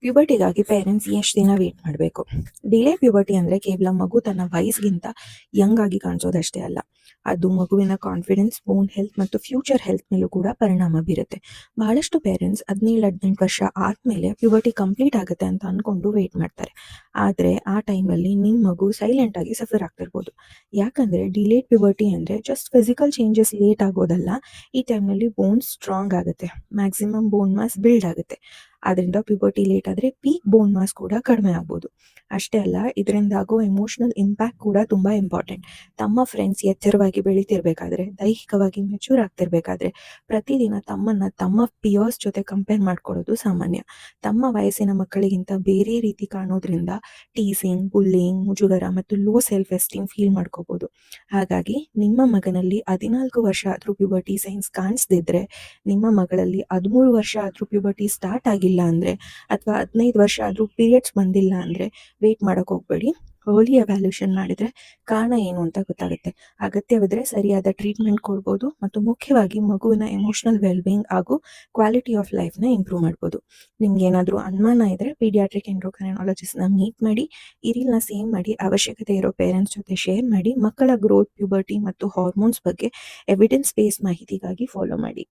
ಪ್ಯೂಬರ್ಟಿಗಾಗಿ parents ಎಷ್ಟು ದಿನ wait ಮಾಡಬೇಕು? ಡಿಲೇ ಪ್ಯೂಬರ್ಟಿ ಅಂದರೆ ಕೇವಲ ಮಗು ತನ್ನ ವಯಸ್ಸಿಗಿಂತ ಯಂಗ್ ಆಗಿ ಕಾಣಿಸೋದಷ್ಟೇ ಅಲ್ಲ. ಅದು ಮಗುವಿನ ಕಾನ್ಫಿಡೆನ್ಸ್, ಬೋನ್ ಹೆಲ್ತ್ ಮತ್ತು ಫ್ಯೂಚರ್ ಹೆಲ್ತ್ ಮೇಲೂ ಕೂಡ ಪರಿಣಾಮ ಬೀರುತ್ತೆ. ಬಹಳಷ್ಟು ಪೇರೆಂಟ್ಸ್ 17-18 ವರ್ಷ ಆದಮೇಲೆ ಪ್ಯೂಬರ್ಟಿ ಕಂಪ್ಲೀಟ್ ಆಗುತ್ತೆ ಅಂತ ಅಂದ್ಕೊಂಡು ವೇಟ್ ಮಾಡ್ತಾರೆ. ಆದರೆ ಆ ಟೈಮಲ್ಲಿ ನಿಮ್ಮ ಮಗು ಸೈಲೆಂಟ್ ಆಗಿ ಸಫರ್ ಆಗ್ತಿರ್ಬೋದು. ಯಾಕಂದರೆ ಡಿಲೇಡ್ ಪ್ಯೂಬರ್ಟಿ ಅಂದರೆ ಜಸ್ಟ್ ಫಿಸಿಕಲ್ ಚೇಂಜಸ್ ಲೇಟ್ ಆಗೋದಲ್ಲ. ಈ ಟೈಮ್ನಲ್ಲಿ ಬೋನ್ಸ್ ಸ್ಟ್ರಾಂಗ್ ಆಗುತ್ತೆ, ಮ್ಯಾಕ್ಸಿಮಮ್ ಬೋನ್ ಮಾಸ್ ಬಿಲ್ಡ್ ಆಗುತ್ತೆ. ಅದರಿಂದ ಪ್ಯೂಬರ್ಟಿ ಲೇಟ್ ಆದರೆ ಪೀಕ್ ಬೋನ್ ಮಾಸ್ ಕೂಡ ಕಡಿಮೆ ಆಗ್ಬೋದು. ಅಷ್ಟೇ ಅಲ್ಲ, ಇದರಿಂದ ಆಗೋ ಎಮೋಷನಲ್ ಇಂಪ್ಯಾಕ್ಟ್ ಕೂಡ ತುಂಬ ಇಂಪಾರ್ಟೆಂಟ್. ತಮ್ಮ ಫ್ರೆಂಡ್ಸ್ ಎಚ್ಚರವಾಗಿ ಬೆಳೀತಿರ್ಬೇಕಾದ್ರೆ, ದೈಹಿಕವಾಗಿ ಮೆಚೂರ್ ಆಗ್ತಿರ್ಬೇಕಾದ್ರೆ ಪ್ರತಿದಿನ ತಮ್ಮನ್ನು ತಮ್ಮ ಪಿಯರ್ಸ್ ಜೊತೆ ಕಂಪೇರ್ ಮಾಡ್ಕೊಳ್ಳೋದು ಸಾಮಾನ್ಯ. ತಮ್ಮ ವಯಸ್ಸಿನ ಮಕ್ಕಳಿಗಿಂತ ಬೇರೆ ರೀತಿ ಕಾಣೋದ್ರಿಂದ ಟೀಸಿಂಗ್, ಬುಲ್ಲಿಂಗ್, ಮುಜುಗರ ಮತ್ತು ಲೋ ಸೆಲ್ಫ್ ಎಸ್ಟೀಮ್ ಫೀಲ್ ಮಾಡ್ಕೋಬೋದು. ಹಾಗಾಗಿ ನಿಮ್ಮ ಮಗನಲ್ಲಿ 14 ವರ್ಷ ಆದರೂ ಪ್ಯೂಬರ್ಟಿ ಸೈನ್ಸ್ ಕಾಣಿಸ್ದಿದ್ರೆ, ನಿಮ್ಮ ಮಗಳಲ್ಲಿ 13 ವರ್ಷ ಆದರೂ ಪ್ಯೂಬರ್ಟಿ ಸ್ಟಾರ್ಟ್ ಆಗಿಲ್ಲ ಅಂದರೆ, ಅಥವಾ 15 ವರ್ಷ ಆದರೂ ಪೀರಿಯಡ್ಸ್ ಬಂದಿಲ್ಲ ಅಂದರೆ ವೇಟ್ ಮಾಡೋಕೆ ಹೋಗಬೇಡಿ. ಅರ್ಲಿ ಎವ್ಯಾಲ್ಯೂಷನ್ ಮಾಡಿದರೆ ಕಾರಣ ಏನು ಅಂತ ಗೊತ್ತಾಗುತ್ತೆ. ಅಗತ್ಯವಿದ್ರೆ ಸರಿಯಾದ ಟ್ರೀಟ್ಮೆಂಟ್ ಕೊಡ್ಬೋದು ಮತ್ತು ಮುಖ್ಯವಾಗಿ ಮಗುವಿನ ಎಮೋಷನಲ್ ವೆಲ್ಬೀಯಿಂಗ್ ಹಾಗೂ ಕ್ವಾಲಿಟಿ ಆಫ್ ಲೈಫ್ನ ಇಂಪ್ರೂವ್ ಮಾಡ್ಬೋದು. ನಿಮ್ಗೆ ಏನಾದರೂ ಅನುಮಾನ ಇದ್ದರೆ ಪೀಡಿಯಾಟ್ರಿಕ್ ಎಂಡೋಕ್ರೈನಾಲಜಿಸ್ಟ್ನ ಮೀಟ್ ಮಾಡಿ, ಈ ರೀಲ್ನ ಸೇವ್ ಮಾಡಿ, ಅವಶ್ಯಕತೆ ಇರೋ ಪೇರೆಂಟ್ಸ್ ಜೊತೆ ಶೇರ್ ಮಾಡಿ. ಮಕ್ಕಳ ಗ್ರೋತ್, ಪ್ಯೂಬರ್ಟಿ ಮತ್ತು ಹಾರ್ಮೋನ್ಸ್ ಬಗ್ಗೆ ಎವಿಡೆನ್ಸ್ ಬೇಸ್ ಮಾಹಿತಿಗಾಗಿ ಫಾಲೋ ಮಾಡಿ.